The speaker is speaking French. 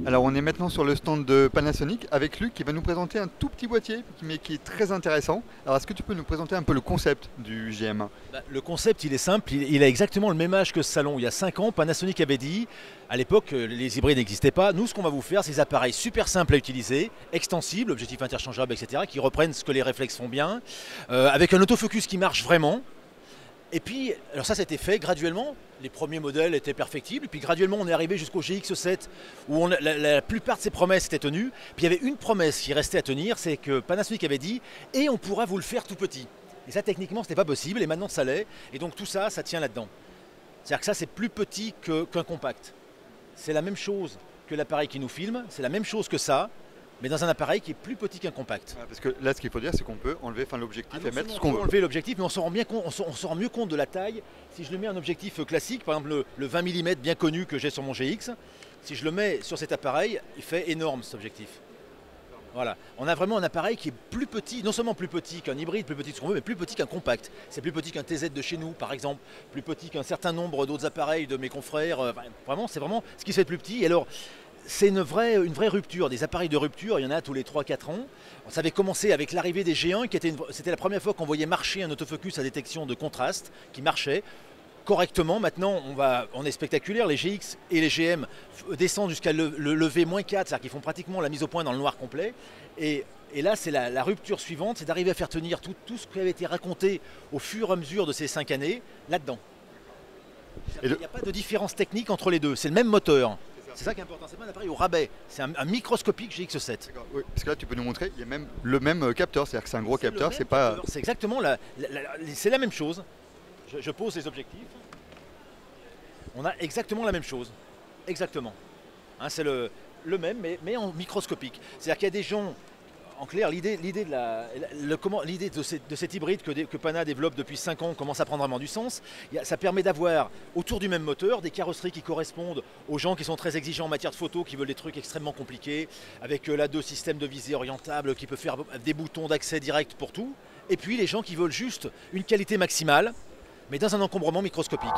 Alors on est maintenant sur le stand de Panasonic avec Luc qui va nous présenter un tout petit boîtier mais qui est très intéressant. Alors est-ce que tu peux nous présenter un peu le concept du GM1? Le concept, il est simple, il a exactement le même âge que ce salon. Il y a 5 ans, Panasonic avait dit, à l'époque, les hybrides n'existaient pas. Nous, ce qu'on va vous faire, c'est des appareils super simples à utiliser, extensibles, objectifs interchangeables, etc., qui reprennent ce que les réflexes font bien, avec un autofocus qui marche vraiment. Et puis, alors ça c'était fait graduellement, les premiers modèles étaient perfectibles, puis graduellement on est arrivé jusqu'au GX7 où la plupart de ces promesses étaient tenues. Puis il y avait une promesse qui restait à tenir, c'est que Panasonic avait dit « et on pourra vous le faire tout petit ». Et ça techniquement c'était pas possible, et maintenant ça l'est, et donc tout ça, ça tient là-dedans. C'est-à-dire que ça c'est plus petit qu'un compact. C'est la même chose que l'appareil qui nous filme, c'est la même chose que ça, mais dans un appareil qui est plus petit qu'un compact. Parce que là ce qu'il faut dire c'est qu'on peut enlever l'objectif et mettre ce On qu'on peut veut. enlever l'objectif, mais on se rend mieux compte de la taille. Si je le mets un objectif classique, par exemple le 20 mm bien connu que j'ai sur mon GX, si je le mets sur cet appareil, il fait énorme cet objectif. Voilà, on a vraiment un appareil qui est plus petit, non seulement plus petit qu'un hybride, plus petit que ce qu'on veut, mais plus petit qu'un compact. C'est plus petit qu'un TZ de chez nous, par exemple, plus petit qu'un certain nombre d'autres appareils de mes confrères. Vraiment, c'est vraiment ce qui se fait de plus petit. Et alors, c'est une vraie rupture, des appareils de rupture, il y en a tous les 3-4 ans. Ça avait commencé avec l'arrivée des G1, c'était la première fois qu'on voyait marcher un autofocus à détection de contraste, qui marchait correctement. Maintenant, on est spectaculaire, les GX et les GM descendent jusqu'à le lever -4, c'est-à-dire qu'ils font pratiquement la mise au point dans le noir complet. Et là, c'est la rupture suivante, c'est d'arriver à faire tenir tout ce qui avait été raconté au fur et à mesure de ces 5 années, là-dedans. Il n'y a pas de différence technique entre les deux, c'est le même moteur. C'est ça qui est important, c'est pas un appareil au rabais, c'est un microscopique GX7. Oui, parce que là tu peux nous montrer, il y a même le même capteur, c'est-à-dire que c'est un gros capteur, c'est pas... C'est exactement c'est la même chose. Je pose les objectifs. On a exactement la même chose. Exactement. Hein, c'est le même, mais en microscopique. C'est-à-dire qu'il y a des gens... En clair, l'idée de cet hybride que Pana développe depuis 5 ans commence à prendre vraiment du sens. Ça permet d'avoir autour du même moteur des carrosseries qui correspondent aux gens qui sont très exigeants en matière de photo, qui veulent des trucs extrêmement compliqués, avec là 2 systèmes de visée orientable qui peuvent faire des boutons d'accès direct pour tout. Et puis les gens qui veulent juste une qualité maximale, mais dans un encombrement microscopique.